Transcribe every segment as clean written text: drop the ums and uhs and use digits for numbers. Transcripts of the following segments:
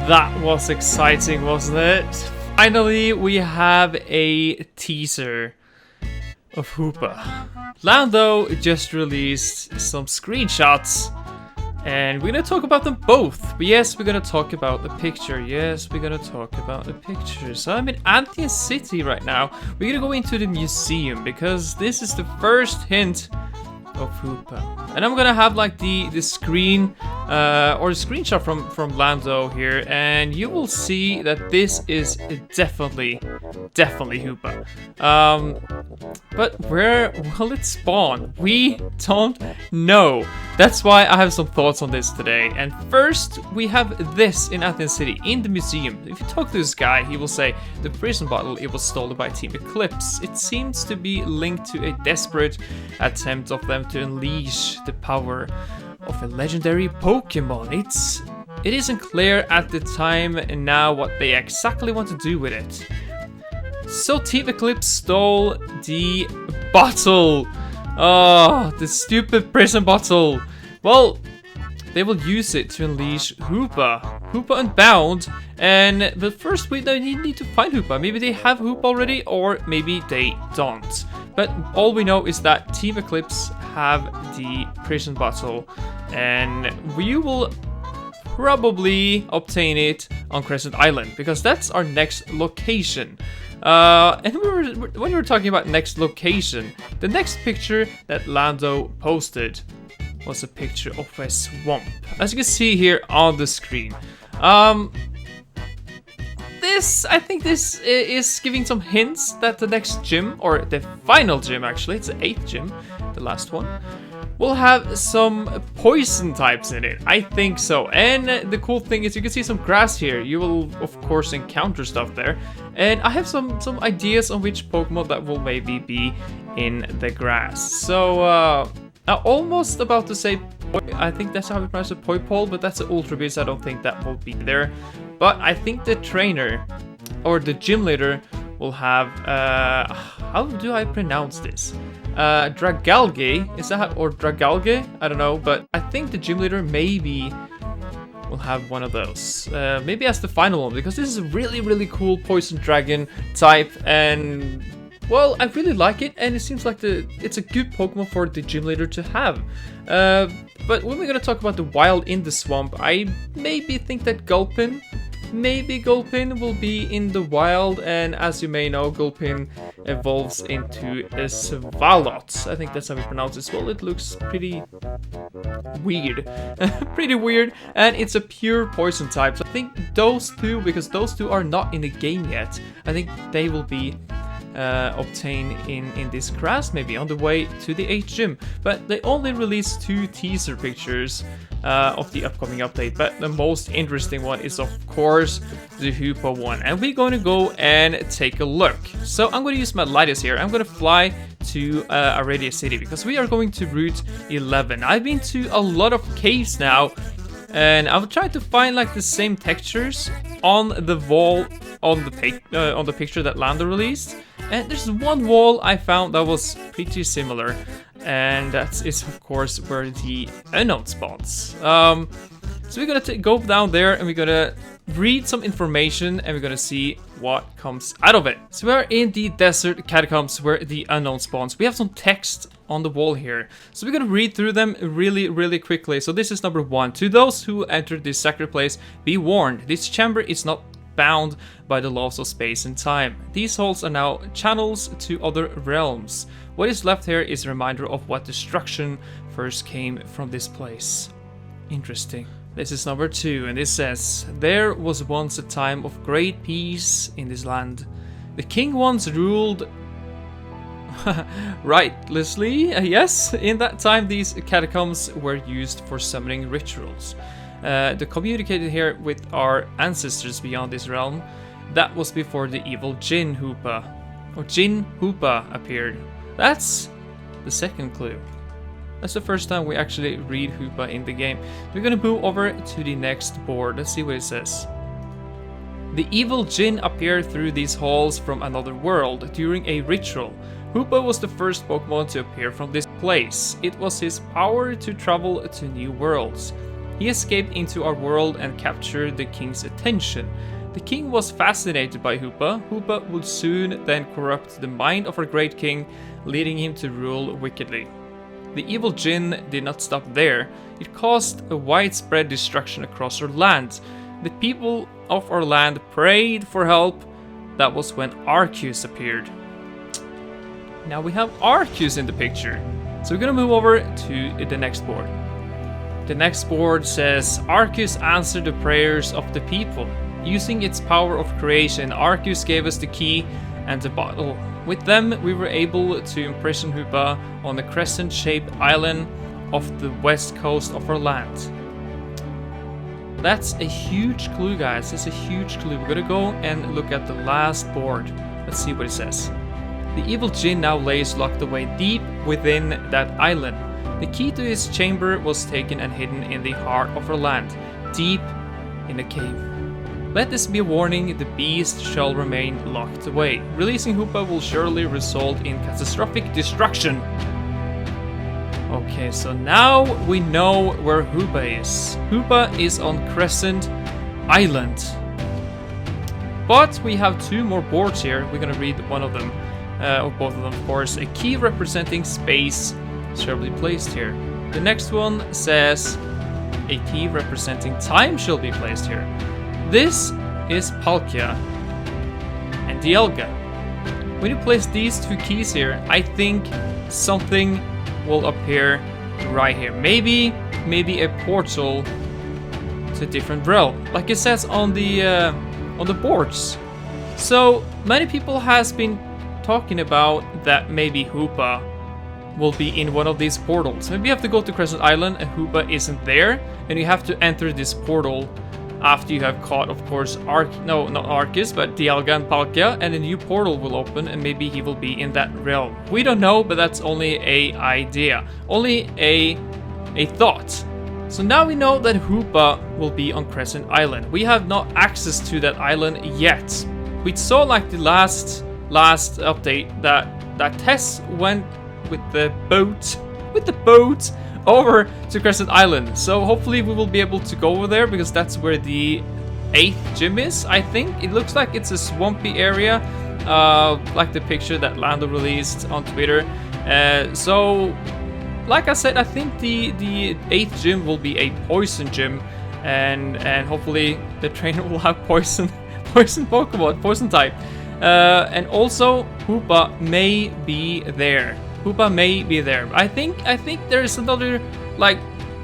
That was exciting, wasn't it? Finally, we have a teaser of Hoopa. Lando just released some screenshots, and we're gonna talk about them both. But yes, we're gonna talk about the picture. Yes, we're gonna talk about the picture. So I'm in Anthian City right now. We're gonna go into the museum because this is the first hint of Hoopa, and I'm gonna have like the screen or a screenshot from Lando here, and you will see that this is definitely Hoopa. But where will it spawn? We don't know. That's why I have some thoughts on this today. And first, we have this in Anthian City, in the museum. If you talk to this guy, he will say the prison bottle, it was stolen by Team Eclipse. It seems to be linked to a desperate attempt of them to unleash the power of a legendary Pokemon. It isn't clear at the time now what they exactly want to do with it. So Team Eclipse stole the bottle. Oh, the stupid prison bottle. Well, they will use it to unleash Hoopa Unbound. But first we need to find Hoopa. Maybe they have Hoopa already, or maybe they don't. But all we know is that Team Eclipse have the prison bottle, and we will probably obtain it on Crescent Island because that's our next location. And when we were talking about next location, the next picture that Lando posted was a picture of a swamp, as you can see here on the screen. I think this is giving some hints that the next gym, or the final gym actually, it's the 8th gym, the last one, will have some poison types in it. I think so. And the cool thing is you can see some grass here. You will of course encounter stuff there. And I have some ideas on which Pokemon that will maybe be in the grass. So I'm almost about to say, I think that's how we pronounce it, Poipole, but that's an Ultra Beast. I don't think that will be there. But I think the trainer or the gym leader will have, how do I pronounce this? Dragalge, is that how, or Dragalge? I don't know, but I think the gym leader maybe will have one of those. Maybe as the final one, because this is a really cool poison dragon type, and well, I really like it, and it seems like it's a good Pokemon for the gym leader to have. But when we're gonna talk about the wild in the swamp, I maybe think that Gulpin will be in the wild, and as you may know, Gulpin evolves into a Svalot. I think that's how we pronounce it. Well, it looks pretty weird. Pretty weird, and it's a pure poison type. So I think those two, because those two are not in the game yet, I think they will be obtained in this grass, maybe on the way to the 8th gym. But they only released 2 teaser pictures of the upcoming update, but the most interesting one is of course the Hoopa one, and we're going to go and take a look. So I'm going to use my lightest here. I'm going to fly to Aradia City because we are going to Route 11. I've been to a lot of caves now, and I've tried to find like the same textures on the wall on the picture that Lando released, and there's one wall I found that was pretty similar, and that is of course where the unknown spawns. So we're gonna go down there and we're gonna read some information and we're gonna see what comes out of it. So we're in the desert catacombs where the unknown spawns. We have some text on the wall here, so we're gonna read through them really quickly. So this is number 1. To those who entered this sacred place, be warned, this chamber is not bound by the laws of space and time. These halls are now channels to other realms. What is left here is a reminder of what destruction first came from this place. Interesting. This is number 2, and this says, there was once a time of great peace in this land. The king once ruled rightlessly. Yes, in that time these catacombs were used for summoning rituals. They communicated here with our ancestors beyond this realm. That was before the evil Jin Hoopa appeared. That's the second clue. That's the first time we actually read Hoopa in the game. We're gonna move over to the next board. Let's see what it says. The evil Jin appeared through these halls from another world during a ritual. Hoopa was the first Pokemon to appear from this place. It was his power to travel to new worlds. He escaped into our world and captured the king's attention. The king was fascinated by Hoopa. Hoopa would soon then corrupt the mind of our great king, leading him to rule wickedly. The evil Jinn did not stop there. It caused a widespread destruction across our land. The people of our land prayed for help. That was when Arceus appeared. Now we have Arceus in the picture. So we're gonna move over to the next board. The next board says, Arceus answered the prayers of the people. Using its power of creation, Arceus gave us the key and the bottle. With them, we were able to imprison Hoopa on the crescent-shaped island off the west coast of our land. That's a huge clue, guys. That's a huge clue. We're gonna go and look at the last board. Let's see what it says. The evil Jinn now lays locked away deep within that island. The key to his chamber was taken and hidden in the heart of our land, deep in a cave. Let this be a warning, the beast shall remain locked away. Releasing Hoopa will surely result in catastrophic destruction. Okay, so now we know where Hoopa is. Hoopa is on Crescent Island. But we have two more boards here. We're gonna read one of them, or both of them, of course. A key representing space shall be placed here. The next one says a key representing time shall be placed here. This is Palkia and Dialga. When you place these two keys here, I think something will appear right here. Maybe a portal to a different realm, like it says on the boards. So many people has been talking about that maybe Hoopa will be in one of these portals. Maybe you have to go to Crescent Island and Hoopa isn't there, and you have to enter this portal after you have caught, of course, not Arceus, but Dialga and Palkia, and a new portal will open, and maybe he will be in that realm. We don't know, but that's only a idea, only a thought. So now we know that Hoopa will be on Crescent Island. We have not access to that island yet. We saw like the last update that Tess went with the boat over to Crescent Island. So hopefully we will be able to go over there, because that's where the 8th gym is, I think. It looks like it's a swampy area, like the picture that Lando released on Twitter. So like I said, I think the 8th gym will be a poison gym, and hopefully the trainer will have poison Pokemon, poison type. And also Hoopa may be there. Hoopa may be there. I think there is another like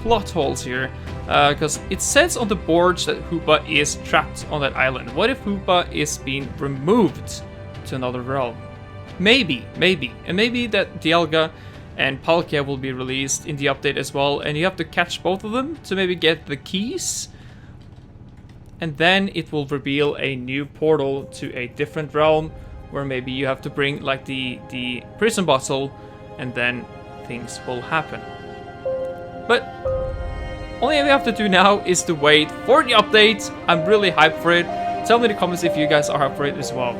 plot holes here, because it says on the boards that Hoopa is trapped on that island. What if Hoopa is being removed to another realm? Maybe, and maybe that Dialga and Palkia will be released in the update as well, and you have to catch both of them to maybe get the keys, and then it will reveal a new portal to a different realm, where maybe you have to bring like the prison bottle, and then things will happen. But all we have to do now is to wait for the update. I'm really hyped for it. Tell me in the comments if you guys are hyped for it as well.